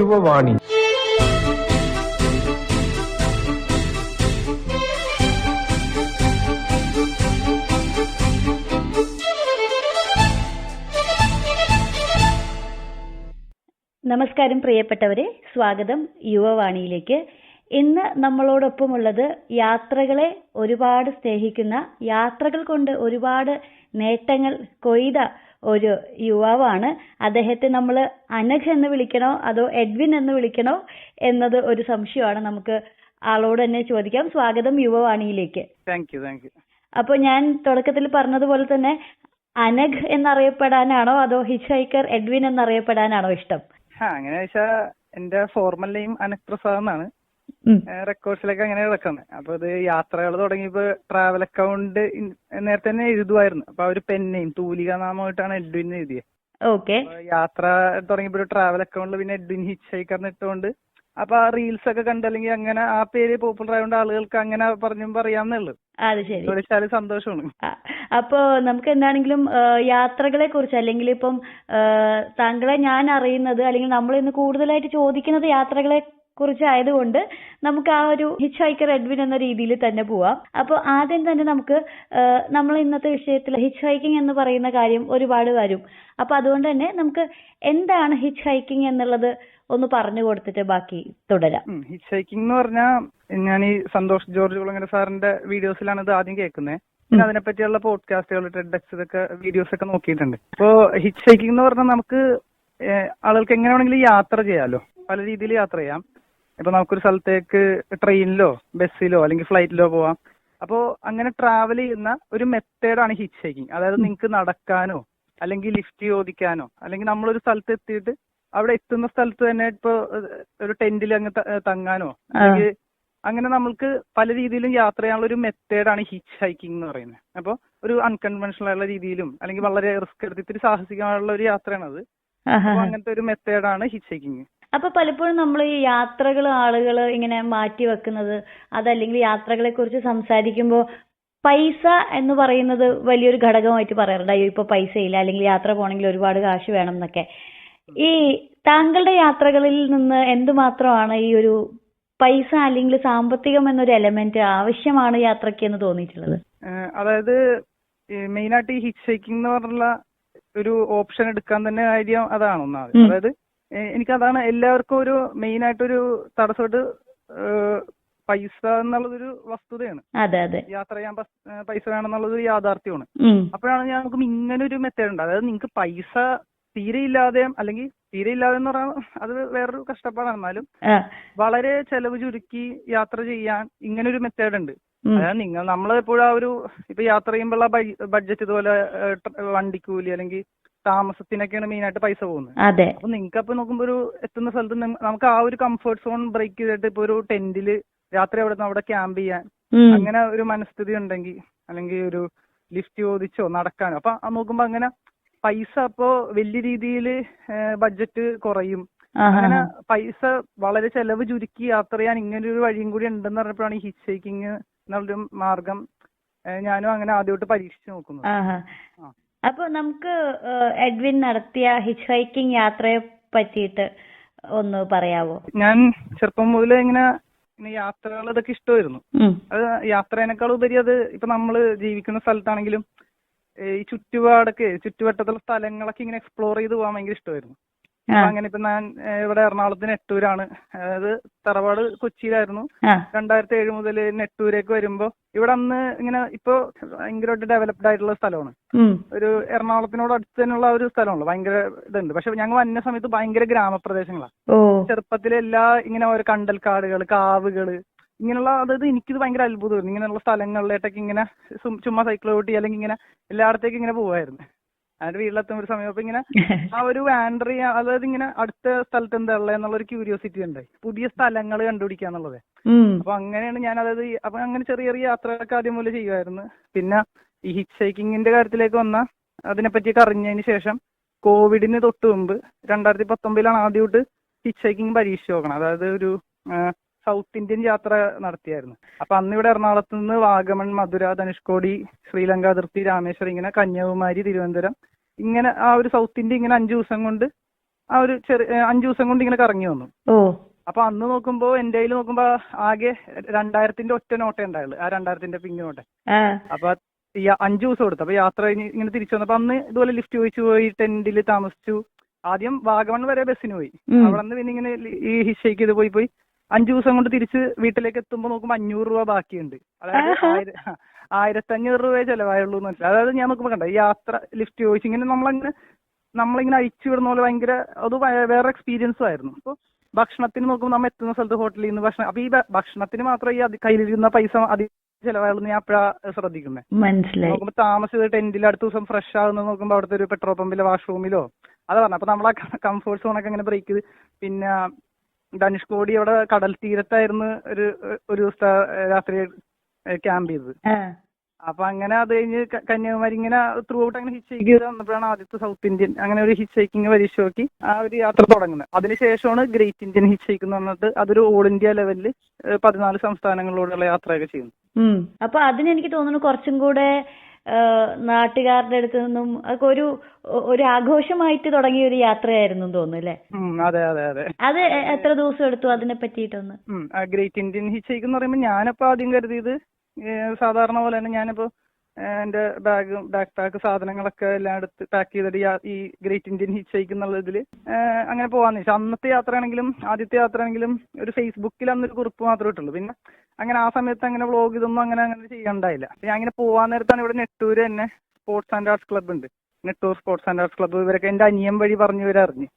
യുവവാണി. നമസ്കാരം പ്രിയപ്പെട്ടവരെ, സ്വാഗതം യുവവാണിയിലേക്ക്. ഇന്ന് നമ്മളോടൊപ്പമുള്ളത് യാത്രകളെ ഒരുപാട് സ്നേഹിക്കുന്ന, യാത്രകൾ കൊണ്ട് ഒരുപാട് നേട്ടങ്ങൾ കൊയ്ത ഒരു യുവാവാണ്. അദ്ദേഹത്തെ നമ്മൾ അനഘ് എന്ന് വിളിക്കണോ അതോ എഡ്വിൻ എന്ന് വിളിക്കണോ എന്നത് ഒരു സംശയമാണ്. നമുക്ക് ആളോട് തന്നെ ചോദിക്കാം. സ്വാഗതം യുവവാണിയിലേക്ക്. Thank you. അപ്പോൾ ഞാൻ തുടക്കത്തിൽ പറഞ്ഞതുപോലെ തന്നെ അനഘ് എന്നറിയപ്പെടാനാണോ അതോ ഹിച്ച് ഹൈക്കർ എഡ്വിൻ എന്നറിയപ്പെടാനാണോ ഇഷ്ടം? അങ്ങനെ വെച്ചാ എന്റെ ഫോർമൽ നെയിം അനക് പ്രസാദ് എന്നാണ്. റെക്കോർഡ്സിലൊക്കെ അങ്ങനെ കിടക്കുന്നത്. അപ്പൊ ഇത് യാത്രകൾ തുടങ്ങിയപ്പോ ട്രാവൽ അക്കൗണ്ട് നേരത്തെ തന്നെ എഴുതുമായിരുന്നു. അപ്പൊ ഒരു പെൻ നെയിം തൂലിക നാമമായിട്ടാണ് എഡ്വിൻ എഴുതിയത്. ഓക്കെ. യാത്ര തുടങ്ങിയപ്പോ ഒരു ട്രാവൽ അക്കൗണ്ടിൽ പിന്നെ എഡ്വിൻ ഹിച്ച് ഹൈക്കറിന് ഇട്ടുകൊണ്ട് അപ്പൊ ആ റീൽസ് ഒക്കെ കണ്ടല്ലെങ്കിൽ അങ്ങനെ ആ പേര് പോപ്പുലർ ആയതുകൊണ്ട് ആളുകൾക്ക് അങ്ങനെ പറഞ്ഞും പറയാന്നുള്ളു. അത് ശരി. വിളിച്ചാല് സന്തോഷമാണ്. അപ്പോ നമുക്ക് എന്താണെങ്കിലും യാത്രകളെ കുറിച്ച്, അല്ലെങ്കിൽ ഇപ്പം താങ്കളെ ഞാൻ അറിയുന്നത് അല്ലെങ്കിൽ നമ്മൾ ഇന്ന് കൂടുതലായിട്ട് ചോദിക്കുന്നത് യാത്രകളെ കുറിച്ചായതുകൊണ്ട് നമുക്ക് ആ ഒരു ഹിച്ച് ഹൈക്കർ എഡ്വിൻ എന്ന രീതിയിൽ തന്നെ പോവാം. അപ്പോൾ ആദ്യം തന്നെ നമുക്ക് നമ്മൾ ഇന്നത്തെ വിഷയത്തിൽ ഹിച്ച് ഹൈക്കിംഗ് എന്ന് പറയുന്ന കാര്യം ഒരുപാട് വരും. അപ്പൊ അതുകൊണ്ട് തന്നെ നമുക്ക് എന്താണ് ഹിച്ച് ഹൈക്കിംഗ് എന്നുള്ളത് ഒന്ന് പറഞ്ഞു കൊടുത്തിട്ട് ബാക്കി തുടരാം. ഹിച്ച് ഹൈക്കിംഗ് എന്ന് പറഞ്ഞാൽ ഞാൻ ഈ സന്തോഷ് ജോർജ് കുളങ്ങര സാറിന്റെ വീഡിയോസിലാണ് ഇത് ആദ്യം കേൾക്കുന്നത്. പിന്നെ അതിനെപ്പറ്റിയുള്ള പോഡ്കാസ്റ്റുകൾ, ടെഡ്എക്സ്, ഇതൊക്കെ വീഡിയോസ് ഒക്കെ നോക്കിയിട്ടുണ്ട്. ഇപ്പോ ഹിച്ച് ഹൈക്കിംഗ് എന്ന് പറഞ്ഞാൽ നമുക്ക് ആളുകൾക്ക് എങ്ങനെ വേണമെങ്കിലും യാത്ര ചെയ്യാമല്ലോ, പല രീതിയിൽ യാത്ര ചെയ്യാം. ഇപ്പൊ നമുക്കൊരു സ്ഥലത്തേക്ക് ട്രെയിനിലോ ബസ്സിലോ അല്ലെങ്കിൽ ഫ്ലൈറ്റിലോ പോവാം. അപ്പോ അങ്ങനെ ട്രാവൽ ചെയ്യുന്ന ഒരു മെത്തേഡാണ് ഹിച്ച് ഹൈക്കിംഗ്. അതായത് നിങ്ങൾക്ക് നടക്കാനോ അല്ലെങ്കിൽ ലിഫ്റ്റ് ചോദിക്കാനോ അല്ലെങ്കിൽ നമ്മളൊരു സ്ഥലത്ത് എത്തിയിട്ട് അവിടെ എത്തുന്ന സ്ഥലത്ത് തന്നെ ഇപ്പൊ ഒരു ടെന്റിൽ അങ്ങ് തങ്ങാനോ അല്ലെങ്കിൽ അങ്ങനെ നമ്മൾക്ക് പല രീതിയിലും യാത്ര ചെയ്യാനുള്ള ഒരു മെത്തേഡാണ് ഹിച്ച് ഹൈക്കിംഗ് എന്ന് പറയുന്നത്. അപ്പോൾ ഒരു അൺകൺവെൻഷണൽ ആയുള്ള രീതിയിലും അല്ലെങ്കിൽ വളരെ റിസ്ക് എടുത്ത് ഇത്തിരി സാഹസികമായുള്ള ഒരു യാത്രയാണത്. അപ്പൊ അങ്ങനത്തെ ഒരു മെത്തേഡാണ് ഹിച്ച് ഹൈക്കിംഗ്. അപ്പൊ പലപ്പോഴും നമ്മൾ ഈ യാത്രകൾ ആളുകൾ ഇങ്ങനെ മാറ്റി വെക്കുന്നത്, അതല്ലെങ്കിൽ യാത്രകളെ കുറിച്ച് സംസാരിക്കുമ്പോൾ പൈസ എന്ന് പറയുന്നത് വലിയൊരു ഘടകമായിട്ട് പറയാറുണ്ട്. അയ്യോ ഇപ്പൊ പൈസ ഇല്ല, അല്ലെങ്കിൽ യാത്ര പോകണമെങ്കിൽ ഒരുപാട് കാശ് വേണം എന്നൊക്കെ. ഈ താങ്കളുടെ യാത്രകളിൽ നിന്ന് എന്തുമാത്രമാണ് ഈ ഒരു പൈസ അല്ലെങ്കിൽ സാമ്പത്തികം എന്നൊരു എലമെന്റ് ആവശ്യമാണ് യാത്രയ്ക്ക് എന്ന് തോന്നിയിട്ടുള്ളത്? അതായത് മെയിനായിട്ട് ഈ ഹിച്ച് ഹൈക്കിംഗ് എന്ന് പറഞ്ഞുള്ള ഒരു ഓപ്ഷൻ എടുക്കാൻ തന്നെ കാര്യം അതാണ് ഒന്നാമത്. അതായത് എനിക്കതാണ് എല്ലാവർക്കും ഒരു മെയിൻ ആയിട്ടൊരു തടസ്സമായിട്ട് പൈസ എന്നുള്ളതൊരു വസ്തുതയാണ്. യാത്ര ചെയ്യാൻ പൈസ വേണമെന്നുള്ളത് യാഥാർത്ഥ്യമാണ്. അപ്പോഴാണ് ഞാൻ നോക്കുമ്പോൾ ഇങ്ങനെ ഒരു മെത്തേഡ് ഉണ്ട്. അതായത് നിങ്ങൾക്ക് പൈസ തീരെ ഇല്ലാതെയും അല്ലെങ്കിൽ തീരെ ഇല്ലാതെ എന്ന് പറഞ്ഞാൽ അത് വേറൊരു കഷ്ടപ്പാടാണ്. എന്നാലും വളരെ ചെലവ് ചുരുക്കി യാത്ര ചെയ്യാൻ ഇങ്ങനെ ഒരു മെത്തേഡ് ഉണ്ട്. അതായത് നമ്മളെപ്പോഴും ആ ഒരു ഇപ്പൊ യാത്ര ചെയ്യുമ്പോഴുള്ള ബഡ്ജറ്റ് ഇതുപോലെ വണ്ടിക്കൂലി അല്ലെങ്കിൽ താമസത്തിനൊക്കെയാണ് മെയിൻ ആയിട്ട് പൈസ പോകുന്നത്. അപ്പൊ നിങ്ങൾക്ക് അപ്പൊ നോക്കുമ്പോ ഒരു എത്തുന്ന സ്ഥലത്ത് നമുക്ക് ആ ഒരു കംഫർട്ട് സോൺ ബ്രേക്ക് ചെയ്തിട്ട് ഇപ്പൊ ഒരു ടെന്റില് രാത്രി അവിടെ ക്യാമ്പ് ചെയ്യാൻ അങ്ങനെ ഒരു മനസ്ഥിതി ഉണ്ടെങ്കിൽ, അല്ലെങ്കിൽ ഒരു ലിഫ്റ്റ് ചോദിച്ചോ നടക്കാനോ, അപ്പൊ നോക്കുമ്പോ അങ്ങനെ പൈസ അപ്പോ വലിയ രീതിയിൽ ബഡ്ജറ്റ് കുറയും. അങ്ങനെ പൈസ വളരെ ചെലവ് ചുരുക്കി യാത്ര ചെയ്യാൻ ഇങ്ങനെ ഒരു വഴിയും കൂടി ഉണ്ടെന്ന് പറഞ്ഞപ്പോഴാണ് ഈ ഹിച്ച് ഹൈക്കിംഗ് എന്നുള്ളൊരു മാർഗം ഞാനും അങ്ങനെ ആദ്യമായിട്ട് പരീക്ഷിച്ചു നോക്കുന്നത്. അപ്പൊ നമുക്ക് എഡ്വിൻ നടത്തിയ ഹിച്ച് ഹൈക്കിംഗ് യാത്രയെ പറ്റിയിട്ട് ഒന്ന് പറയാവോ? ഞാൻ ചെറുപ്പം മുതലേ ഇങ്ങനെ യാത്രകൾ ഇതൊക്കെ ഇഷ്ടമായിരുന്നു. അത് യാത്രേനേക്കാൾ ഉപരി അത് ഇപ്പൊ നമ്മള് ജീവിക്കുന്ന സ്ഥലത്താണെങ്കിലും ഈ ചുറ്റുവട്ടത്തുള്ള സ്ഥലങ്ങളൊക്കെ ഇങ്ങനെ എക്സ്പ്ലോർ ചെയ്ത് പോകാൻ ഭയങ്കര ഇഷ്ടമായിരുന്നു. അങ്ങനെ ഇപ്പൊ ഞാൻ ഇവിടെ എറണാകുളത്ത് നെട്ടൂരാണ്. അതായത് തറവാട് കൊച്ചിയിലായിരുന്നു. 2007 മുതൽ നെട്ടൂരേക്ക് വരുമ്പോ ഇവിടെ അന്ന് ഇങ്ങനെ ഇപ്പൊ ഭയങ്കരമായിട്ട് ഡെവലപ്ഡ് ആയിട്ടുള്ള സ്ഥലമാണ്. ഒരു എറണാകുളത്തിനോട് അടുത്ത് തന്നെയുള്ള ഒരു സ്ഥലമാണല്ലോ, ഭയങ്കര ഇതുണ്ട്. പക്ഷെ ഞങ്ങൾ വന്ന സമയത്ത് ഭയങ്കര ഗ്രാമപ്രദേശങ്ങളാണ്. ചെറുപ്പത്തിലെല്ലാ ഇങ്ങനെ ഓരോ കണ്ടൽക്കാടുകൾ, കാവുകള്, ഇങ്ങനെയുള്ള, അതായത് എനിക്കിത് ഭയങ്കര അത്ഭുതമായിരുന്നു. ഇങ്ങനെയുള്ള സ്ഥലങ്ങളിലേട്ടൊക്കെ ഇങ്ങനെ ചുമ്മാ സൈക്കിൾ ഓട്ടി അല്ലെങ്കിൽ ഇങ്ങനെ എല്ലായിടത്തേക്കും ഇങ്ങനെ പോവായിരുന്നു. അതിന്റെ വീട്ടിലെത്തുന്ന ഒരു സമയം അപ്പൊ ഇങ്ങനെ ആ ഒരു വാൻഡർ ചെയ്യാൻ, അതായത് ഇങ്ങനെ അടുത്ത സ്ഥലത്ത് എന്താ ഉള്ളത് എന്നുള്ള ഒരു ക്യൂരിയോസിറ്റി ഉണ്ടായി, പുതിയ സ്ഥലങ്ങൾ കണ്ടുപിടിക്കാന്നുള്ളത്. അപ്പൊ അങ്ങനെയാണ് ഞാൻ, അതായത് അപ്പൊ അങ്ങനെ ചെറിയ ചെറിയ യാത്രകളൊക്കെ ആദ്യം മുതൽ ചെയ്യുമായിരുന്നു. പിന്നെ ഈ ഹിച്ച് ഹൈക്കിങ്ങിന്റെ കാര്യത്തിലേക്ക് വന്ന അതിനെപ്പറ്റിയൊക്കെ അറിഞ്ഞതിന് ശേഷം കോവിഡിന് തൊട്ട് മുമ്പ് 2019 ആദ്യമായിട്ട് ഹിച്ച് ഹൈക്കിങ് പരീക്ഷിച്ച് നോക്കണം. അതായത് ഒരു സൗത്ത് ഇന്ത്യൻ യാത്ര നടത്തിയായിരുന്നു. അപ്പൊ അന്ന് ഇവിടെ എറണാകുളത്ത് നിന്ന് വാഗമൺ, മധുര, ധനുഷ്കോടി, ശ്രീലങ്ക അതിർത്തി, രാമേശ്വരം, ഇങ്ങനെ കന്യാകുമാരി, തിരുവനന്തപുരം, ഇങ്ങനെ ആ ഒരു സൗത്ത് ഇന്ത്യ ഇങ്ങനെ 5 ദിവസം കൊണ്ട് ആ ഒരു ചെറിയ 5 ദിവസം കൊണ്ട് ഇങ്ങനെ കറങ്ങി വന്നു. ഓ അപ്പൊ അന്ന് നോക്കുമ്പോ എന്റെ കയ്യിൽ നോക്കുമ്പോ ആകെ 2000-ന്റെ ഒറ്റ നോട്ടേ ഉണ്ടായുള്ളൂ, ആ 2000-ന്റെ പിങ്ക് നോട്ടെ. അപ്പൊ 5 ദിവസം കൊടുത്തു. അപ്പൊ യാത്ര കഴിഞ്ഞ് ഇങ്ങനെ തിരിച്ചു വന്നപ്പോ അന്ന് ഇതുപോലെ ലിഫ്റ്റ് ചോദിച്ചു പോയി, ടെന്റിൽ താമസിച്ചു. ആദ്യം വാഗമൺ വരെ ബസ്സിന് പോയി. അവിടെ നിന്ന് പിന്നെ ഇങ്ങനെ ഈ ഹിഷേക്ക് ചെയ്ത് പോയി 5 ദിവസം കൊണ്ട് തിരിച്ച് വീട്ടിലേക്ക് എത്തുമ്പോ നോക്കുമ്പോ 500 രൂപ ബാക്കിയുണ്ട്. അതായത് 1500 രൂപയെ ചെലവായുള്ളൂ എന്ന് വെച്ചാൽ. അതായത് ഞാൻ നോക്കുമ്പോ കണ്ട ഈ യാത്ര ലിഫ്റ്റ് ചോദിച്ചു ഇങ്ങനെ നമ്മളിങ്ങനെ അയച്ചു വിടുന്ന പോലെ ഭയങ്കര അത് വേറെ എക്സ്പീരിയൻസും ആയിരുന്നു. അപ്പൊ ഭക്ഷണത്തിന് നോക്കുമ്പോൾ നമ്മൾ എത്തുന്ന സ്ഥലത്ത് ഹോട്ടലിൽ നിന്ന് ഭക്ഷണം, അപ്പൊ ഈ ഭക്ഷണത്തിന് മാത്രം ഈ കയ്യിലിരുന്ന പൈസ അധികം ചെലവായുള്ളൂ ഞാൻ അപ്പഴാ ശ്രദ്ധിക്കുന്നത്. മനസ്സിലായി. നോക്കുമ്പോ താമസിച്ചത് ടെന്റിൽ, അടുത്ത ദിവസം ഫ്രഷ് ആകുന്നത് നോക്കുമ്പോ അവിടുത്തെ ഒരു പെട്രോൾ പമ്പിലെ വാഷ്റൂമിലോ അത് പറഞ്ഞു. അപ്പൊ നമ്മളെ കംഫോർട്ട് സോണൊക്കെ അങ്ങനെ ബ്രേക്ക് ചെയ്ത് പിന്നെ ധനുഷ്കോടി അവിടെ കടൽ തീരത്തായിരുന്നു ഒരു ദിവസത്തെ രാത്രി ക്യാമ്പ് ചെയ്തത്. അപ്പൊ അങ്ങനെ അത് കഴിഞ്ഞ് കന്യാകുമാരി ഇങ്ങനെ ത്രൂ ഔട്ട് അങ്ങനെ ഹിച്ച് ഹൈക്ക് ചെയ്ത് വന്നപ്പോഴാണ് ആദ്യത്തെ സൗത്ത് ഇന്ത്യൻ അങ്ങനെ ഒരു ഹിച്ച് ഹൈക്കിങ് പരീക്ഷ നോക്കി ആ ഒരു യാത്ര തുടങ്ങുന്നത്. അതിനുശേഷമാണ് ഗ്രേറ്റ് ഇന്ത്യൻ ഹിച്ച് ഹൈക്ക് എന്ന് പറഞ്ഞിട്ട് അതൊരു ഓൾ ഇന്ത്യ ലെവലിൽ 14 സംസ്ഥാനങ്ങളിലൂടെയുള്ള യാത്രയൊക്കെ ചെയ്യുന്നു. അപ്പൊ അതിനെനിക്ക് തോന്നുന്നു കുറച്ചും കൂടെ നാട്ടുകാരുടെ അടുത്ത് നിന്നും ഒക്കെ ഒരു ആഘോഷമായിട്ട് തുടങ്ങിയ ഒരു യാത്രയായിരുന്നു തോന്നുന്നു അല്ലേ? അതെ അതെ അതെ. അത് എത്ര ദിവസം എടുത്തു അതിനെ പറ്റിയിട്ടൊന്ന്? ഗ്രേറ്റ് ഇന്ത്യൻ ഹിച്ച് ഹൈക്ക് എന്ന് പറയുമ്പോൾ ഞാനപ്പോ ആദ്യം കരുതിയത് സാധാരണ പോലെ തന്നെ ഞാനിപ്പോ എന്റെ ബാക്ക് പാക്ക് സാധനങ്ങളൊക്കെ എല്ലാം എടുത്ത് പാക്ക് ചെയ്തിട്ട് ഈ ഗ്രേറ്റ് ഇന്ത്യൻ ഹിച്ച് ഹൈക്ക് എന്നുള്ള ഇതില് അങ്ങനെ പോവാന്ന് വെച്ചാൽ ആദ്യത്തെ യാത്ര ആണെങ്കിലും ഒരു ഫേസ്ബുക്കിൽ അന്നൊരു കുറിപ്പ് മാത്രമേ ഇട്ടുള്ളൂ. പിന്നെ അങ്ങനെ ആ സമയത്ത് അങ്ങനെ വ്ളോഗ് ഇതൊന്നും അങ്ങനെ ചെയ്യണ്ടായില്ല. ഞാൻ ഇങ്ങനെ പോവാൻ നേരത്താണ് ഇവിടെ നെട്ടൂര് തന്നെ സ്പോർട്സ് ആൻഡ് ആർട്സ് ക്ലബ്ബ് ഉണ്ട്, Nettoor sports and arts club. ഇവരൊക്കെ എന്റെ അനിയൻ വഴി പറഞ്ഞവരറിഞ്ഞു.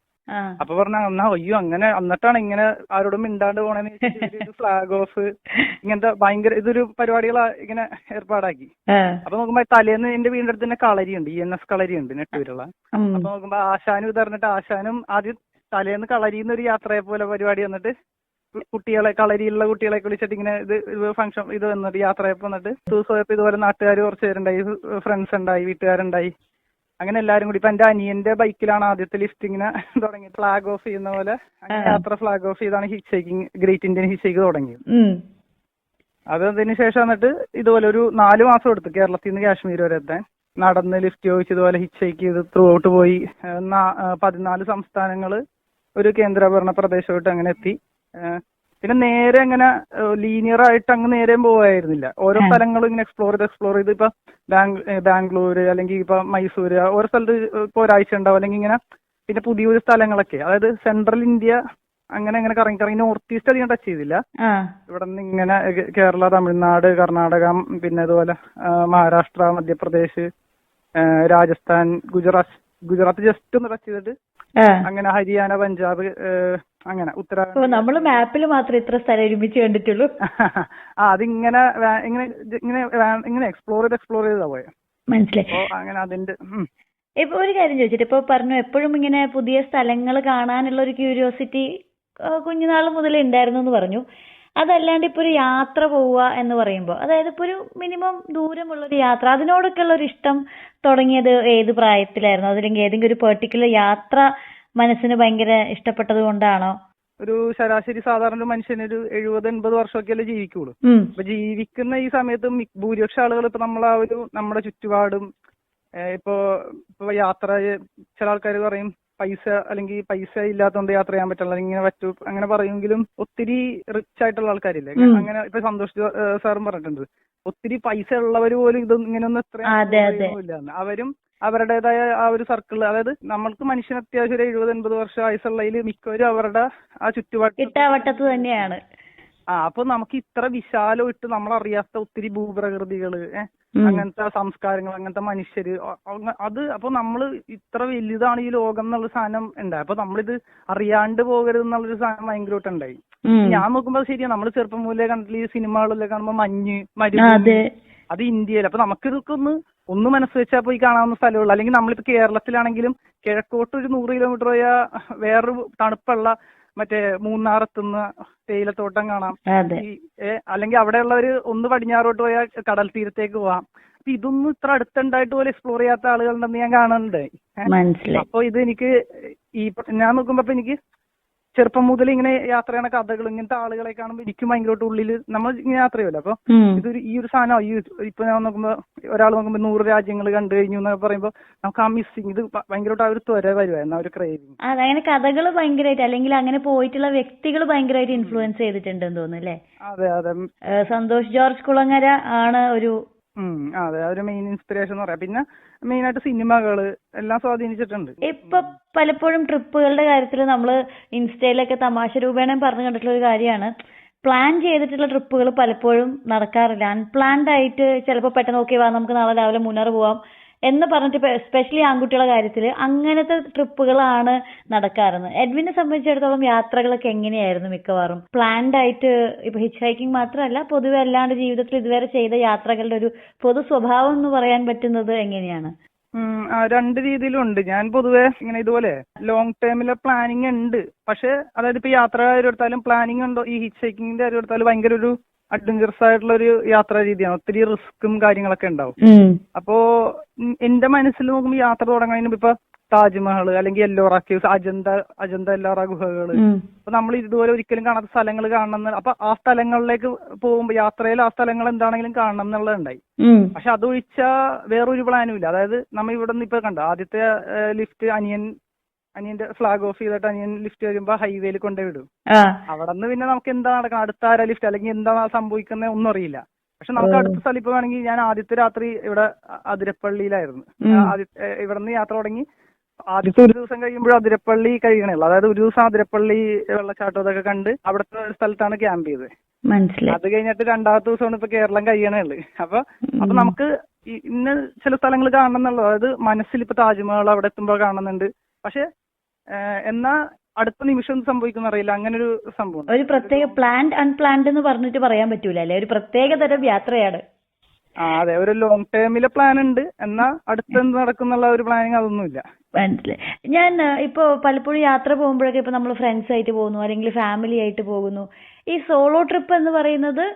അപ്പൊ പറഞ്ഞ അയ്യോ അങ്ങനെ എന്നിട്ടാണ് ഇങ്ങനെ ആരോടും മിണ്ടാണ്ട് പോണേന്ന് ഫ്ലാഗ് ഓഫ് ഇങ്ങനത്തെ ഭയങ്കര ഇതൊരു പരിപാടികൾ ഇങ്ങനെ ഏർപ്പാടാക്കി. അപ്പൊ നോക്കുമ്പോ തലേന്ന് എന്റെ വീടിന്റെ അടുത്ത് തന്നെ കളരിയുണ്ട്, ENS കളരിയുണ്ട് നെട്ടൂരുള്ള. അപ്പൊ നോക്കുമ്പോ ആശാനും ഇതറിഞ്ഞിട്ട് ആശാനും ആദ്യം തലേന്ന് കളരിന്ന് ഒരു യാത്രയെ പോലെ പരിപാടി വന്നിട്ട് കളരിയിലുള്ള കുട്ടികളെ വിളിച്ചിട്ട് ഇങ്ങനെ ഇത് ഫംഗ്ഷൻ ഇത് വന്നിട്ട് യാത്രയപ്പോ വന്നിട്ട് ദിവസമായപ്പോ ഇതുപോലെ നാട്ടുകാർ കുറച്ച് പേരുണ്ടായി, ഫ്രണ്ട്സ് ഉണ്ടായി, വീട്ടുകാരുണ്ടായി. അങ്ങനെ എല്ലാരും കൂടി ഇപ്പൊ എന്റെ അനിയന്റെ ബൈക്കിലാണ് ആദ്യത്തെ ലിഫ്റ്റ് ഇങ്ങനെ തുടങ്ങി ഫ്ലാഗ് ഓഫ് ചെയ്യുന്ന പോലെ യാത്ര ഫ്ലാഗ് ഓഫ് ചെയ്താണ് hitch hiking great Indian hitch hike തുടങ്ങിയത്. അതിന് ശേഷം എന്നിട്ട് ഇതുപോലെ ഒരു 4 മാസം എടുത്തു കേരളത്തിൽ നിന്ന് കാശ്മീർ വരെ എത്താൻ. നടന്ന് ലിഫ്റ്റ് ചോദിച്ച് ഇതുപോലെ ഹിച്ച് ഹൈക്ക് ചെയ്ത് ത്രൂ ഔട്ട് പോയി 14 സംസ്ഥാനങ്ങള് ഒരു കേന്ദ്രഭരണ പ്രദേശമായിട്ട് അങ്ങനെ എത്തി. പിന്നെ നേരെ അങ്ങനെ ലീനിയർ ആയിട്ട് അങ്ങ് നേരെയും പോവായിരുന്നില്ല. ഓരോ സ്ഥലങ്ങളും ഇങ്ങനെ എക്സ്പ്ലോർ ചെയ്ത് ഇപ്പൊ ബാംഗ്ലൂര് അല്ലെങ്കിൽ ഇപ്പൊ മൈസൂര് ഓരോ സ്ഥലത്ത് ഇപ്പൊ ഒരാഴ്ച ഉണ്ടാവും. അല്ലെങ്കിൽ ഇങ്ങനെ പിന്നെ പുതിയൊരു സ്ഥലങ്ങളൊക്കെ, അതായത് സെൻട്രൽ ഇന്ത്യ അങ്ങനെ കറങ്ങി നോർത്ത് ഈസ്റ്റ് അധികം ടച്ച് ചെയ്തില്ല. ഇവിടെ നിന്ന് ഇങ്ങനെ കേരള, തമിഴ്നാട്, കർണാടക, പിന്നെ അതുപോലെ മഹാരാഷ്ട്ര, മധ്യപ്രദേശ്, രാജസ്ഥാൻ, ഗുജറാത്ത് ജസ്റ്റ് ഒന്ന് ടച്ച് ചെയ്തിട്ട് അങ്ങനെ ഹരിയാന, പഞ്ചാബ്, അങ്ങനെ ഉത്തരാഖണ്ഡ്. നമ്മള് മാപ്പിൽ മാത്രമേ ഇത്ര സ്ഥലം ഒരുമിച്ച് കണ്ടിട്ടുള്ളൂ. അതിങ്ങനെ ഇങ്ങനെ എക്സ്പ്ലോർ ചെയ്താ പോയെ. മനസ്സിലായി. അങ്ങനെ അതിന്റെ ഇപ്പൊ ഒരു കാര്യം ചോദിച്ചിട്ട്, ഇപ്പൊ പറഞ്ഞു എപ്പോഴും ഇങ്ങനെ പുതിയ സ്ഥലങ്ങൾ കാണാനുള്ള ഒരു ക്യൂരിയോസിറ്റി കുഞ്ഞുനാൾ മുതലേ ഉണ്ടായിരുന്നു എന്ന് പറഞ്ഞു. അതല്ലാണ്ട് ഇപ്പൊ ഒരു യാത്ര പോവുക എന്ന് പറയുമ്പോൾ, അതായത് ഇപ്പൊ ഒരു മിനിമം ദൂരമുള്ളൊരു യാത്ര, അതിനോടൊക്കെ ഉള്ള ഒരു ഇഷ്ടം തുടങ്ങിയത് ഏത് പ്രായത്തിലായിരുന്നു? അതല്ലെങ്കിൽ ഏതെങ്കിലും ഒരു പെർട്ടിക്കുലർ യാത്ര മനസ്സിന് ഭയങ്കര ഇഷ്ടപ്പെട്ടത് കൊണ്ടാണോ? ഒരു ശരാശരി സാധാരണ മനുഷ്യനൊരു 70-80 വർഷമൊക്കെയല്ലേ ജീവിക്കുള്ളൂ. അപ്പൊ ജീവിക്കുന്ന ഈ സമയത്ത് ഭൂരിപക്ഷ ആളുകൾ ഇപ്പൊ നമ്മുടെ ചുറ്റുപാടും ഇപ്പൊ യാത്ര ചില ആൾക്കാർ പറയും പൈസ ഇല്ലാത്തതുകൊണ്ട് യാത്ര ചെയ്യാൻ പറ്റില്ല, ഇങ്ങനെ പറ്റൂ അങ്ങനെ പറയുമെങ്കിലും ഒത്തിരി റിച്ച് ആയിട്ടുള്ള ആൾക്കാരില്ലേ, അങ്ങനെ ഇപ്പൊ സന്തോഷ് സാറും പറഞ്ഞിട്ടുണ്ട് ഒത്തിരി പൈസ ഉള്ളവർ പോലും ഇതൊന്നും ഇങ്ങനെയൊന്നും ഇത്രയും അവരും അവരുടേതായ ആ ഒരു സർക്കിൾ, അതായത് നമ്മൾക്ക് മനുഷ്യന് അത്യാവശ്യം ഒരു 70-80 വർഷം ആയുസുള്ളതിൽ മിക്കവരും അവരുടെ ആ ചുറ്റുവട്ടത്ത് തന്നെയാണ്. അപ്പൊ നമുക്ക് ഇത്ര വിശാലമായിട്ട് നമ്മളറിയാത്ത ഒത്തിരി ഭൂപ്രകൃതികള്, അങ്ങനത്തെ സംസ്കാരങ്ങൾ, അങ്ങനത്തെ മനുഷ്യര്, അത് അപ്പൊ നമ്മള് ഇത്ര വലുതാണ് ഈ ലോകം എന്നുള്ള സാധനം ഉണ്ടായി. അപ്പൊ നമ്മളിത് അറിയാണ്ട് പോകരുത് എന്നുള്ളൊരു സാധനം ഭയങ്കരമായിട്ട് ഉണ്ടായി. ഞാൻ നോക്കുമ്പോ ശരിയാ, നമ്മള് ചെറുപ്പം മുതലേ കണ്ടിട്ട് ഈ സിനിമകളിലൊക്കെ കാണുമ്പോ മരുഭൂമി, അത് ഇന്ത്യയിൽ. അപ്പൊ നമുക്കിതൊക്കെ ഒന്ന് മനസ്സ് വെച്ചാൽ പോയി കാണാവുന്ന സ്ഥലമുള്ളൂ. അല്ലെങ്കിൽ നമ്മളിപ്പോ കേരളത്തിലാണെങ്കിലും കിഴക്കോട്ട് ഒരു 100 കിലോമീറ്റർ പോയാൽ വേറൊരു തണുപ്പുള്ള മറ്റേ മൂന്നാറെത്തുന്ന തേയിലത്തോട്ടം കാണാം. അല്ലെങ്കിൽ അവിടെയുള്ളവര് ഒന്ന് പടിഞ്ഞാറോട്ട് പോയാൽ കടൽ തീരത്തേക്ക് പോവാം. അപ്പൊ ഇതൊന്നും ഇത്ര അടുത്തുണ്ടായിട്ട് പോലും എക്സ്പ്ലോർ ചെയ്യാത്ത ആളുകളുണ്ടെന്ന് ഞാൻ കാണുന്നുണ്ട്. അപ്പൊ ഇത് എനിക്ക് ഞാൻ നോക്കുമ്പോ എനിക്ക് ചെറുപ്പം മുതൽ ഇങ്ങനെ യാത്ര ചെയ്യണ കഥകൾ ഇങ്ങനത്തെ ആളുകളെ കാണുമ്പോൾ എനിക്കും ഭയങ്കരമായിട്ട് ഉള്ളിൽ നമ്മൾ ഇങ്ങനെ യാത്ര ചെയ്യുമല്ലോ. അപ്പൊ ഇതൊരു ഈ ഒരു സാധനം ഇപ്പൊ ഞാൻ നോക്കുമ്പോ ഒരാൾ നോക്കുമ്പോ 100 രാജ്യങ്ങൾ കണ്ടു കഴിഞ്ഞു എന്നൊക്കെ പറയുമ്പോൾ നമുക്ക് ആ മിസ്സിങ് ഇത് ഭയങ്കരമായിട്ട് ആ ഒരു ത്വര വരുവായിരുന്നു, ആ ഒരു ക്രേവിങ്. അങ്ങനെ കഥകൾ ഭയങ്കരമായിട്ട് അല്ലെങ്കിൽ അങ്ങനെ പോയിട്ടുള്ള വ്യക്തികൾ ഭയങ്കരമായിട്ട് ഇൻഫ്ലുവൻസ് ചെയ്തിട്ടുണ്ടെന്ന് തോന്നുന്നു അല്ലേ? അതെ അതെ. സന്തോഷ് ജോർജ് കുളങ്ങര ആണ് ഒരു അതെ, ഒരു മെയിൻ ഇൻസ്പിറേഷൻ എന്ന് പറയാം. പിന്നെ മെയിൻ ആയിട്ട് സിനിമകള് എല്ലാം സ്വാധീനിച്ചിട്ടുണ്ട്. ഇപ്പൊ പലപ്പോഴും ട്രിപ്പുകളുടെ കാര്യത്തിൽ നമ്മള് ഇൻസ്റ്റയിലൊക്കെ തമാശ രൂപേണ പറഞ്ഞു കണ്ടിട്ടുള്ള ഒരു കാര്യമാണ്, പ്ലാൻ ചെയ്തിട്ടുള്ള ട്രിപ്പുകൾ പലപ്പോഴും നടക്കാറില്ല. അൺപ്ലാൻഡ് ആയിട്ട് ചിലപ്പോൾ പെട്ടെന്ന് ഓക്കെ വാ നമുക്ക് നാളെ രാവിലെ മൂന്നാർ പോവാം എന്ന് പറഞ്ഞിട്ട് എസ്പെഷ്യലി ആൺകുട്ടികളുടെ കാര്യത്തിൽ അങ്ങനത്തെ ട്രിപ്പുകളാണ് നടക്കാറുള്ളത്. എഡ്വിനെ സംബന്ധിച്ചിടത്തോളം യാത്രകളൊക്കെ എങ്ങനെയായിരുന്നു മിക്കവാറും? പ്ലാൻഡ് ആയിട്ട് ഇപ്പൊ ഹിച്ച് ഹൈക്കിംഗ് മാത്രമല്ല പൊതുവെ അല്ലാണ്ട് ജീവിതത്തിൽ ഇതുവരെ ചെയ്ത യാത്രകളുടെ ഒരു പൊതു സ്വഭാവം എന്ന് പറയാൻ പറ്റുന്നത് എങ്ങനെയാണ്? രണ്ട് രീതിയിലുണ്ട്. ഞാൻ പൊതുവെ ഇങ്ങനെ ഇതുപോലെ ലോങ് ടേമിലെ പ്ലാനിങ് ഉണ്ട്. പക്ഷെ അതായത് ഇപ്പൊ യാത്ര എടുത്താലും പ്ലാനിങ് ഉണ്ടോ, ഈ ഹിച്ച് ഹൈക്കിങ്ങിന്റെ കാര്യം എടുത്താലും ഭയങ്കര ഒരു അഡ്വഞ്ചറസ് ആയിട്ടുള്ള ഒരു യാത്രാ രീതിയാണ്. ഒത്തിരി റിസ്ക്കും കാര്യങ്ങളൊക്കെ ഉണ്ടാവും. അപ്പോ എന്റെ മനസ്സിൽ നോക്കുമ്പോൾ യാത്ര തുടങ്ങുന്നതിന് ഇപ്പൊ താജ്മഹൽ അല്ലെങ്കിൽ എല്ലോറ കേവ്സ്, അജന്ത എല്ലോറ ഗുഹകള്, അപ്പൊ നമ്മൾ ഇതുപോലെ ഒരിക്കലും കാണാത്ത സ്ഥലങ്ങൾ കാണണം. അപ്പൊ ആ സ്ഥലങ്ങളിലേക്ക് പോകുമ്പോൾ യാത്രയിൽ ആ സ്ഥലങ്ങൾ എന്താണെങ്കിലും കാണണം എന്നുള്ളതുണ്ടായി. പക്ഷെ അതൊഴിച്ച വേറൊരു പ്ലാനും ഇല്ല. അതായത് നമ്മൾ ഇവിടെ നിന്ന് ഇപ്പൊ കണ്ട ആദ്യത്തെ ലിഫ്റ്റ് അനിയന്റെ ഫ്ലാഗ് ഓഫ് ചെയ്തിട്ട് അനിയൻ ലിഫ്റ്റ് വരുമ്പോ ഹൈവേയിൽ കൊണ്ടുവിടും. അവിടെ നിന്ന് പിന്നെ നമുക്ക് എന്താ നടക്കണം, അടുത്ത ആരാ ലിഫ്റ്റ് അല്ലെങ്കിൽ എന്താ സംഭവിക്കുന്നത് ഒന്നും അറിയില്ല. പക്ഷെ നമുക്ക് അടുത്ത സ്ഥലം ഇപ്പൊ വേണമെങ്കിൽ ഞാൻ ആദ്യത്തെ രാത്രി ഇവിടെ അതിരപ്പള്ളിയിലായിരുന്നു. ഇവിടെ നിന്ന് യാത്ര തുടങ്ങി ആദ്യത്തെ ഒരു ദിവസം കഴിയുമ്പോഴും അതിരപ്പള്ളി കഴിയണുള്ളൂ. അതായത് ഒരു ദിവസം അതിരപ്പള്ളി വെള്ളച്ചാട്ടം അതൊക്കെ കണ്ട് അവിടുത്തെ ഒരു സ്ഥലത്താണ് ക്യാമ്പ് ചെയ്തത്. അത് കഴിഞ്ഞിട്ട് രണ്ടാമത്തെ ദിവസമാണ് ഇപ്പൊ കേരളം കഴിയണുള്ളു. അപ്പൊ നമുക്ക് ഇന്ന് ചില സ്ഥലങ്ങൾ കാണണം എന്നുള്ളത്, അതായത് മനസ്സിൽ ഇപ്പൊ താജ്മഹൽ അവിടെ എത്തുമ്പോൾ കാണുന്നുണ്ട്. പക്ഷെ എന്നാ അടുത്ത നിമിഷം സംഭവിക്കുന്ന അറിയില്ല. അങ്ങനെ ഒരു സംഭവം, ഒരു പ്രത്യേക പ്ലാൻഡ് അൺപ്ലാൻഡ് എന്ന് പറഞ്ഞിട്ട് പറയാൻ പറ്റൂല അല്ലെ? ഒരു പ്രത്യേക തരം യാത്രയാണ്. അതെ, ഒരു ലോങ് ടേമിലെ പ്ലാൻ ഉണ്ട്, എന്നാ അടുത്തെന്ത് നടക്കുന്നുള്ള ഒരു പ്ലാനിങ് അതൊന്നുമില്ല. മനസ്സിലായി. ഞാൻ ഇപ്പൊ പലപ്പോഴും യാത്ര പോകുമ്പോഴൊക്കെ ഇപ്പൊ നമ്മൾ ഫ്രണ്ട്സ് ആയിട്ട് പോകുന്നു അല്ലെങ്കിൽ ഫാമിലി ആയിട്ട് പോകുന്നു. ഈ സോളോ ട്രിപ്പ് എന്ന് പറയുന്നത്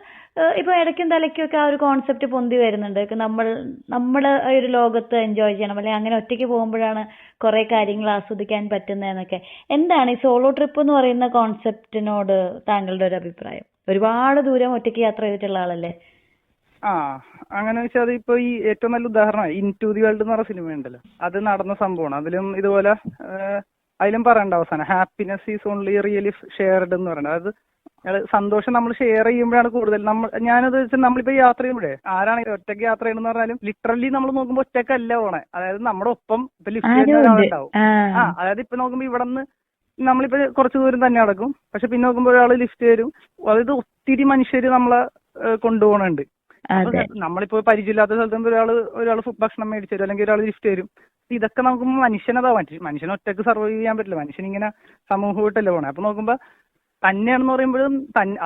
ഇപ്പൊ ഇടയ്ക്കും തലയ്ക്കും ഒക്കെ ആ ഒരു കോൺസെപ്റ്റ് പൊന്തി വരുന്നുണ്ട്. നമ്മുടെ ഒരു ലോകത്ത് എൻജോയ് ചെയ്യണം അല്ലെങ്കിൽ അങ്ങനെ ഒറ്റയ്ക്ക് പോകുമ്പോഴാണ് കുറെ കാര്യങ്ങൾ ആസ്വദിക്കാൻ പറ്റുന്നതെന്നൊക്കെ. എന്താണ് ഈ സോളോ ട്രിപ്പ് എന്ന് പറയുന്ന കോൺസെപ്റ്റിനോട് താങ്കളുടെ ഒരു അഭിപ്രായം? ഒരുപാട് ദൂരം ഒറ്റയ്ക്ക് യാത്ര ചെയ്തിട്ടുള്ള ആളല്ലേ? അങ്ങനെ വെച്ചാൽ ഇപ്പൊ ഈ ഏറ്റവും നല്ല ഉദാഹരണമാണ് ഇൻ ടു ദി വേൾഡ് എന്ന് പറഞ്ഞ സിനിമ ഉണ്ടല്ലോ. അത് നടന്ന സംഭവമാണ്. അതിലും ഇതുപോലെ അതിലും പറയണ്ട അവസാനം happiness is only really shared എന്ന് പറയുന്നത്. അതായത് സന്തോഷം നമ്മൾ ഷെയർ ചെയ്യുമ്പോഴാണ് കൂടുതൽ. ഞാനത് വെച്ചാൽ നമ്മളിപ്പോ യാത്ര ചെയ്യുമ്പോഴേ ആരാണ് ഒറ്റയ്ക്ക് യാത്ര ചെയ്യണമെന്ന് പറഞ്ഞാലും ലിറ്ററലി നമ്മൾ നോക്കുമ്പോൾ ഒറ്റയ്ക്കല്ല പോണേ. അതായത് നമ്മുടെ ഒപ്പം ഇപ്പൊ ലിഫ്റ്റ് ചെയ്യുന്ന ഒരാളുണ്ടാവും. അതായത് ഇപ്പൊ നോക്കുമ്പോ ഇവിടെ നിന്ന് നമ്മളിപ്പോ കുറച്ച് ദൂരം തന്നെ നടക്കും. പക്ഷെ പിന്നെ നോക്കുമ്പോൾ ഒരാൾ ലിഫ്റ്റ് തരും. അതായത് ഒത്തിരി മനുഷ്യര് നമ്മളെ കൊണ്ടുപോകണുണ്ട്. നമ്മളിപ്പോ പരിചയമില്ലാത്ത സ്ഥലത്ത് ഒരാൾ ഭക്ഷണം മേടിച്ചു തരും അല്ലെങ്കിൽ ഒരാൾ ലിഫ്റ്റ് തരും. ഇതൊക്കെ നോക്കുമ്പോൾ മനുഷ്യന് ഒറ്റയ്ക്ക് സർവൈവ് ചെയ്യാൻ പറ്റില്ല. മനുഷ്യനിങ്ങനെ സമൂഹമായിട്ടല്ലേ പോണേ. അപ്പൊ നോക്കുമ്പോ തന്നെയാണെന്ന് പറയുമ്പോഴും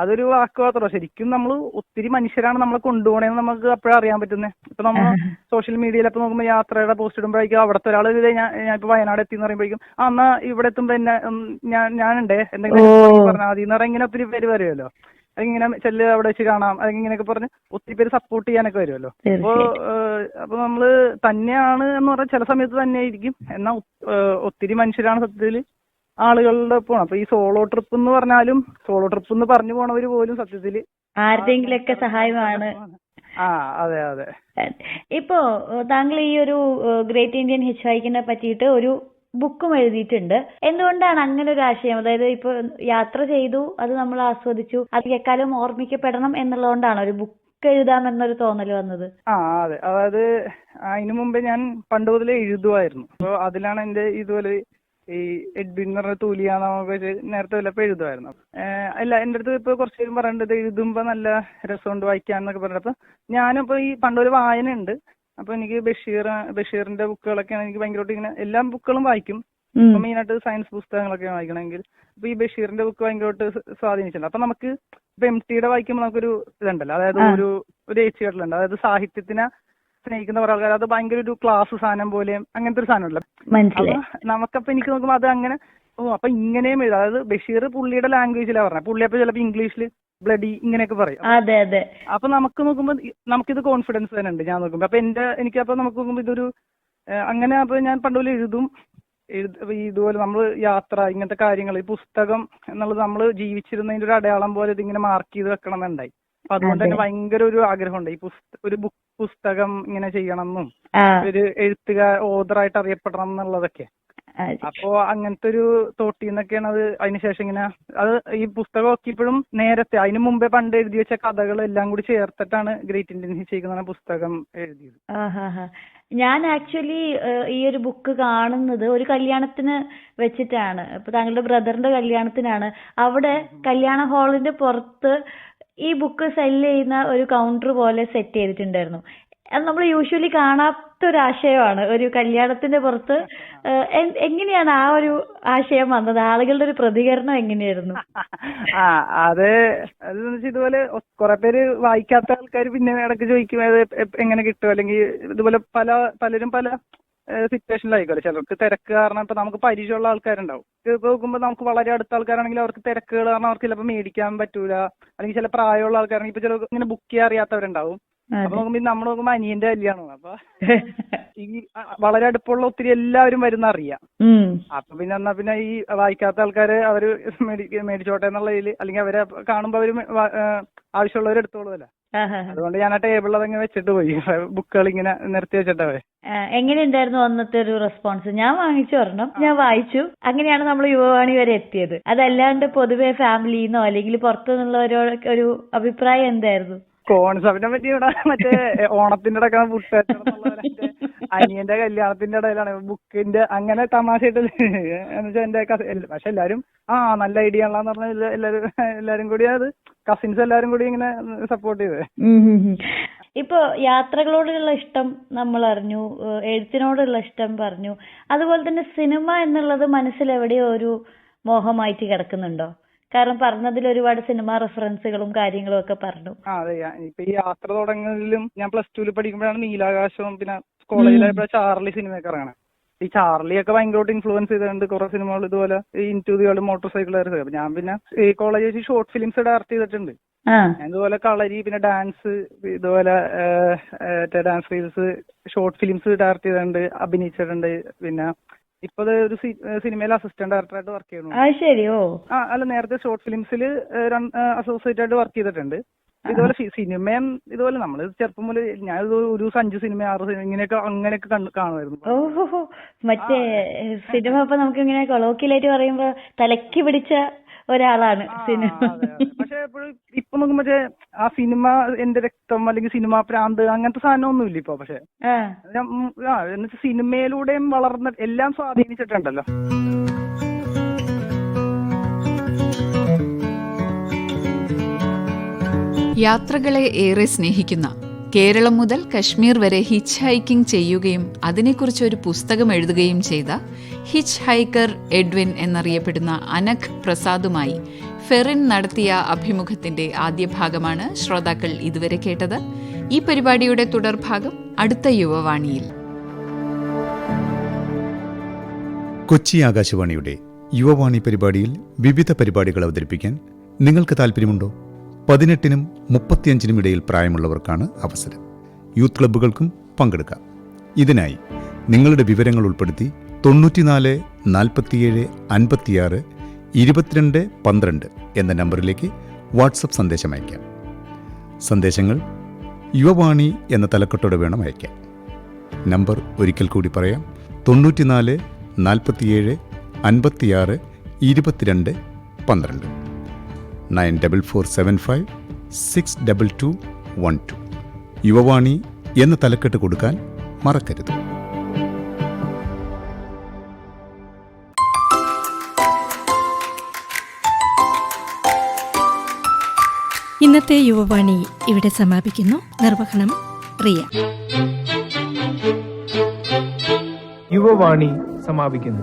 അതൊരു വാക്ക് മാത്രമല്ല, ശരിക്കും നമ്മൾ ഒത്തിരി മനുഷ്യരാണ് നമ്മളെ കൊണ്ടുപോകണേന്ന് നമുക്ക് അപ്പോഴാണ് അറിയാൻ പറ്റുന്നത്. ഇപ്പൊ നമ്മൾ സോഷ്യൽ മീഡിയയിലൊക്കെ നോക്കുമ്പോൾ യാത്രയുടെ പോസ്റ്റ് ഇടുമ്പോഴേക്കും അവിടുത്തെ ഒരാൾ ഞാൻ ഇപ്പൊ വയനാട് എത്തി എന്ന് പറയുമ്പോഴേക്കും എന്നാ ഇവിടെ എത്തുമ്പോ എന്നെ ഞാനുണ്ടേ എന്തെങ്കിലും പറഞ്ഞാൽ മതി എന്ന് പറഞ്ഞാൽ ഇങ്ങനെ ഒത്തിരി പേര് വരുമല്ലോ. അതിങ്ങനെ ചെല്ല് അവിടെ വെച്ച് കാണാം അല്ലെങ്കിൽ ഇങ്ങനെയൊക്കെ പറഞ്ഞ് ഒത്തിരി പേര് സപ്പോർട്ട് ചെയ്യാനൊക്കെ വരുമല്ലോ. അപ്പൊ നമ്മള് തന്നെയാണ് എന്ന് പറഞ്ഞാൽ ചില സമയത്ത് തന്നെ ആയിരിക്കും, എന്നാൽ ഒത്തിരി മനുഷ്യരാണ് സത്യത്തില് ആളുകളുടെ ഒപ്പം. അപ്പൊ ഈ സോളോ ട്രിപ്പ് എന്ന് പറഞ്ഞാലും സോളോ ട്രിപ്പ് എന്ന് പറഞ്ഞു പോണവര് പോലും സത്യത്തില് ആരുടെയെങ്കിലൊക്കെ സഹായമാണ്. അതെ അതെ. ഇപ്പോ താങ്കൾ ഈ ഒരു ഗ്രേറ്റ് ഇന്ത്യൻ ഹിച്ച് ഹൈക്കിനെ പറ്റിയിട്ട് ഒരു ബുക്കും എഴുതിയിട്ടുണ്ട്. എന്തുകൊണ്ടാണ് അങ്ങനെ ഒരു ആശയം? അതായത് ഇപ്പൊ യാത്ര ചെയ്തു, അത് നമ്മൾ ആസ്വദിച്ചു, അത് എക്കാലം ഓർമ്മിക്കപ്പെടണം എന്നുള്ളതുകൊണ്ടാണ് ഒരു ബുക്ക് എഴുതാമെന്നൊരു തോന്നൽ വന്നത്? അതെ. അതായത് അതിനു മുമ്പേ ഞാൻ പണ്ട് മുതലേ എഴുതുമായിരുന്നു. അപ്പൊ അതിലാണ് എന്റെ ഇതുപോലെ ഈ എഡ്വിൻ എന്ന് പറഞ്ഞ തൂലിയാന്നൊക്കെ നേരത്തെ വല്ലപ്പോ എഴുതുമായിരുന്നു. അല്ല, എന്റെ അടുത്ത് ഇപ്പൊ കുറച്ച് പേരും പറയേണ്ടത് എഴുതുമ്പോ നല്ല രസമുണ്ട് വായിക്കാന്നൊക്കെ പറഞ്ഞപ്പോ ഞാനിപ്പോ ഈ പണ്ടൊരു വായന ഉണ്ട്. അപ്പൊ എനിക്ക് ബഷീറിന്റെ ബുക്കുകളൊക്കെയാണ് എനിക്ക് ഭയങ്കരമായിട്ട് ഇങ്ങനെ എല്ലാ ബുക്കുകളും വായിക്കും. മെയിനായിട്ട് സയൻസ് പുസ്തകങ്ങളൊക്കെ വായിക്കണമെങ്കിൽ അപ്പൊ ഈ ബഷീറിന്റെ ബുക്ക് ഭയങ്കരമായിട്ട് സ്വാധീനിച്ചിട്ടുണ്ട്. അപ്പൊ നമുക്ക് ഇപ്പൊ MTയുടെ വായിക്കുമ്പോൾ നമുക്കൊരു ഇതുണ്ടല്ലോ, അതായത് ഒരു ഏച്ചുകെട്ടലുണ്ട്. അതായത് സാഹിത്യത്തിനെ സ്നേഹിക്കുന്ന കുറെ ആൾക്കാർ, അത് ഭയങ്കര ഒരു ക്ലാസ് സാധനം പോലെ അങ്ങനത്തെ ഒരു സാധനമല്ല. അപ്പൊ നമുക്കപ്പൊ എനിക്ക് നോക്കുമ്പോ അത് അങ്ങനെ അപ്പൊ ഇങ്ങനെയും എഴുതാം. അതായത് ബഷീർ പുള്ളിയുടെ ലാംഗ്വേജിലാണ് പറഞ്ഞത്. പുള്ളി അപ്പൊ ചിലപ്പോ ഇംഗ്ലീഷിൽ ബ്ലഡി ഇങ്ങനെയൊക്കെ പറയും. അപ്പൊ നമുക്ക് നോക്കുമ്പോ നമുക്കിത് കോൺഫിഡൻസ് തന്നെ ഉണ്ട്. ഞാൻ നോക്കുമ്പോ അപ്പൊ എനിക്കപ്പോ നമുക്ക് നോക്കുമ്പോ ഇതൊരു അങ്ങനെ അപ്പൊ ഞാൻ പണ്ടുപോലെ എഴുതും. ഇതുപോലെ നമ്മൾ യാത്ര ഇങ്ങനത്തെ കാര്യങ്ങൾ, ഈ പുസ്തകം എന്നുള്ളത് നമ്മൾ ജീവിച്ചിരുന്നതിന്റെ ഒരു അടയാളം പോലെ ഇതിങ്ങനെ മാർക്ക് ചെയ്ത് വെക്കണം എന്നുണ്ടായി. അപ്പൊ അതുകൊണ്ട് തന്നെ ഭയങ്കര ഒരു ആഗ്രഹമുണ്ട് ഈ ഒരു പുസ്തകം ഇങ്ങനെ ചെയ്യണം എന്നും ഒരു ഓതറായിട്ട് അറിയപ്പെടണം എന്നുള്ളതൊക്കെ. അപ്പോ അങ്ങനത്തെ ഒരു തോട്ടിന്നൊക്കെയാണ് അത്. അതിനുശേഷം ഇങ്ങനെ അത് ഈ പുസ്തകം ഒക്കെ ഇപ്പോഴും നേരത്തെ അതിനു മുമ്പേ പണ്ട് എഴുതി വെച്ച കഥകൾ എല്ലാം കൂടി ചേർത്തിട്ടാണ് ഗ്രേറ്റ് ഇന്ത്യൻ ഹിസ്റ്ററി എന്ന പുസ്തകം എഴുതിയത്. ഞാൻ ആക്ച്വലി ഈ ഒരു ബുക്ക് കാണുന്നത് ഒരു കല്യാണത്തിന് വെച്ചിട്ടാണ്. ഇപ്പൊ താങ്കളുടെ ബ്രദറിന്റെ കല്യാണത്തിനാണ്. അവിടെ കല്യാണ ഹാളിന്റെ പുറത്ത് ഈ ബുക്ക് സെല്ല് ചെയ്യുന്ന ഒരു കൗണ്ടർ പോലെ സെറ്റ് ചെയ്തിട്ടുണ്ടായിരുന്നു. അത് നമ്മൾ യൂഷ്വലി കാണാത്തൊരാശയമാണ്. ഒരു കല്യാണത്തിന്റെ പുറത്ത് എങ്ങനെയാണ് ആ ഒരു ആശയം വന്നത്? ആളുകളുടെ ഒരു പ്രതികരണം എങ്ങനെയായിരുന്നു? അതെന്ന് വെച്ചാൽ ഇതുപോലെ കുറെ പേര് വായിക്കാത്ത ആൾക്കാർ പിന്നെ ഇടയ്ക്ക് ചോദിക്കും അത് എങ്ങനെ കിട്ടും, അല്ലെങ്കിൽ ഇതുപോലെ പലരും പല സിറ്റുവേഷനിലായിക്കോട്ടെ. ചിലർക്ക് തിരക്ക് കാരണം ഇപ്പൊ നമുക്ക് പരിചയമുള്ള ആൾക്കാരുണ്ടാവും. ഇപ്പൊ നോക്കുമ്പോൾ നമുക്ക് വളരെ അടുത്ത ആൾക്കാരാണെങ്കിൽ അവർക്ക് തിരക്കുകൾ കാരണം അവർക്ക് ചിലപ്പോൾ മേടിക്കാൻ പറ്റൂല. അല്ലെങ്കിൽ ചില പ്രായമുള്ള ആൾക്കാരാണെങ്കിൽ ഇപ്പൊ ചിലർക്ക് ഇങ്ങനെ ബുക്ക് ചെയ്യാൻ അറിയാത്തവരുണ്ടാവും. അപ്പൊ നോക്കുമ്പോ നമ്മൾ നോക്കുമ്പോ അനിയന്റെ കല്യാണമാണ്. അപ്പൊ ഈ വളരെ അടുപ്പുള്ള ഒത്തിരി എല്ലാവരും വരുന്ന അറിയാം. അപ്പൊ പിന്നെ എന്നാ പിന്നെ ഈ വായിക്കാത്ത ആൾക്കാര് അവര് മേടിച്ചോട്ടെ എന്നുള്ള ഇതില്, അല്ലെങ്കിൽ അവരെ കാണുമ്പോ അവര് ആവശ്യമുള്ളവർ എടുത്തോളൂല്ല. അതുകൊണ്ട് ഞാൻ ആ ടേബിളിൽ അതങ്ങനെ വെച്ചിട്ട് പോയി, ബുക്കുകൾ ഇങ്ങനെ നിർത്തി വെച്ചിട്ടേ. എങ്ങനെയുണ്ടായിരുന്നു അന്നത്തെ ഒരു റെസ്പോൺസ്? ഞാൻ വാങ്ങിച്ചു ഒരെണ്ണം, ഞാൻ വായിച്ചു. അങ്ങനെയാണ് നമ്മൾ യുവവാണി വരെ എത്തിയത്. അതല്ലാണ്ട് പൊതുവെ ഫാമിലിന്നോ അല്ലെങ്കിൽ പുറത്തുനിന്നുള്ളവരോ ഒരു അഭിപ്രായം എന്തായിരുന്നു? കോൺസെപ്റ്റിനെ പറ്റി ഇവിടെ മറ്റേ ഓണത്തിന്റെ ഇടയ്ക്ക് അനിയന്റെ കല്യാണത്തിന്റെ ഇടയിലാണ് ബുക്കിന്റെ അങ്ങനെ തമാശയായിട്ട് എന്നുവെച്ചാൽ എന്റെ പക്ഷെ എല്ലാരും നല്ല ഐഡിയ ആണെന്ന് പറഞ്ഞാൽ എല്ലാരും കൂടി അത് കസിൻസ് എല്ലാരും കൂടി ഇങ്ങനെ സപ്പോർട്ട് ചെയ്തേ. ഇപ്പൊ യാത്രകളോടുള്ള ഇഷ്ടം നമ്മൾ അറിഞ്ഞു, എഴുത്തിനോടുള്ള ഇഷ്ടം പറഞ്ഞു. അതുപോലെ തന്നെ സിനിമ എന്നുള്ളത് മനസ്സിൽ എവിടെയോ ഒരു മോഹമായിട്ട് കിടക്കുന്നുണ്ടോ? കാരണം പറഞ്ഞതിൽ ഒരുപാട് സിനിമ റെഫറൻസുകളും കാര്യങ്ങളും ഒക്കെ പറഞ്ഞു. അതെ, ഇപ്പൊ ഈ യാത്ര തുടങ്ങുന്നതിലും ഞാൻ +2 പഠിക്കുമ്പോഴാണ് നീലാകാശവും പിന്നെ കോളേജിലായപ്പോഴാണ് ചാർലി സിനിമയൊക്കെ ഇറങ്ങണം. ഈ ചാർലിയൊക്കെ ഭയങ്കരമായിട്ട് ഇൻഫ്ലുവൻസ് ചെയ്തിട്ടുണ്ട് കുറെ സിനിമകൾ ഇതുപോലെ into the world, motor cycle. അപ്പൊ ഞാൻ പിന്നെ ഈ കോളേജിൽ ഷോർട്ട് ഫിലിംസ് ഡയറക്ട് ചെയ്തിട്ടുണ്ട്. ഞാൻ ഇതുപോലെ കളരി പിന്നെ ഡാൻസ് ഇതുപോലെ dance reels short films direct ചെയ്തിട്ടുണ്ട്, അഭിനയിച്ചിട്ടുണ്ട്. പിന്നെ ഇപ്പൊ ഒരു സിനിമയിൽ അസിസ്റ്റന്റ് ഡയറക്ടറായിട്ട് വർക്ക് ചെയ്യുന്നു. അല്ല, നേരത്തെ ഷോർട്ട് ഫിലിംസിൽ അസോസിയേറ്റ് ആയിട്ട് വർക്ക് ചെയ്തിട്ടുണ്ട്. ഇതുപോലെ സിനിമയും ഇതുപോലെ നമ്മള് ചെറുപ്പം മുതൽ ഞാൻ ഒരു 5 സിനിമ 6 സിനിമ അങ്ങനെയൊക്കെ കാണുമായിരുന്നു. ഓഹോ, മറ്റേ സിനിമ ഇപ്പൊ നമുക്ക് ഇങ്ങനെ കൊളോക്കിയലായിട്ട് പറയുമ്പോ തലക്ക് പിടിച്ച ഒരാളാണ് സിനിമ. പക്ഷെ എപ്പോഴും ഇപ്പൊ നോക്കുമ്പോ ആ സിനിമ എന്റെ രക്തം അല്ലെങ്കിൽ സിനിമ പ്രാന്ത് അങ്ങനത്തെ സാധനം ഒന്നുമില്ല ഇപ്പൊ. പക്ഷെ എന്നുവെച്ചാൽ സിനിമയിലൂടെയും വളർന്ന എല്ലാം സ്വാധീനിച്ചിട്ടുണ്ടല്ലോ. യാത്രകളെ ഏറെ സ്നേഹിക്കുന്ന, കേരളം മുതൽ കശ്മീർ വരെ ഹിച്ച് ഹൈക്കിംഗ് ചെയ്യുകയും അതിനെക്കുറിച്ച് ഒരു പുസ്തകം എഴുതുകയും ചെയ്ത ഹിച്ച് ഹൈക്കർ എഡ്വിൻ എന്നറിയപ്പെടുന്ന അനഘ് പ്രസാദുമായി ഫെറിൻ നടത്തിയ അഭിമുഖത്തിന്റെ ആദ്യ ഭാഗമാണ് ശ്രോതാക്കൾ ഇതുവരെ കേട്ടത്. ഈ പരിപാടിയുടെ തുടർഭാഗം അടുത്ത യുവവാണിയിൽ. കൊച്ചി ആകാശവാണിയുടെ യുവവാണി പരിപാടിയിൽ വിവിധ പരിപാടികൾ അവതരിപ്പിക്കാൻ നിങ്ങൾക്ക് താല്പര്യമുണ്ടോ? 18-നും 35-നും ഇടയിൽ പ്രായമുള്ളവർക്കാണ് അവസരം. യൂത്ത് ക്ലബ്ബുകൾക്കും പങ്കെടുക്കാം. ഇതിനായി നിങ്ങളുടെ വിവരങ്ങൾ ഉൾപ്പെടുത്തി 94 47 56 22 12 എന്ന നമ്പറിലേക്ക് വാട്സപ്പ് സന്ദേശം അയക്കാം. സന്ദേശങ്ങൾ യുവവാണി എന്ന തലക്കെട്ടോടെ വേണം അയക്കാൻ. നമ്പർ ഒരിക്കൽ കൂടി പറയാം: 94 47 56 22 12 9475 62212. യുവവാണി എന്ന തലക്കെട്ട് കൊടുക്കാൻ മറക്കരുത്. ഇന്നത്തെ യുവവാണി ഇവിടെ സമാപിക്കുന്നു. നിർവഹണം റിയ. യുവവാണി സമാപിക്കുന്നു.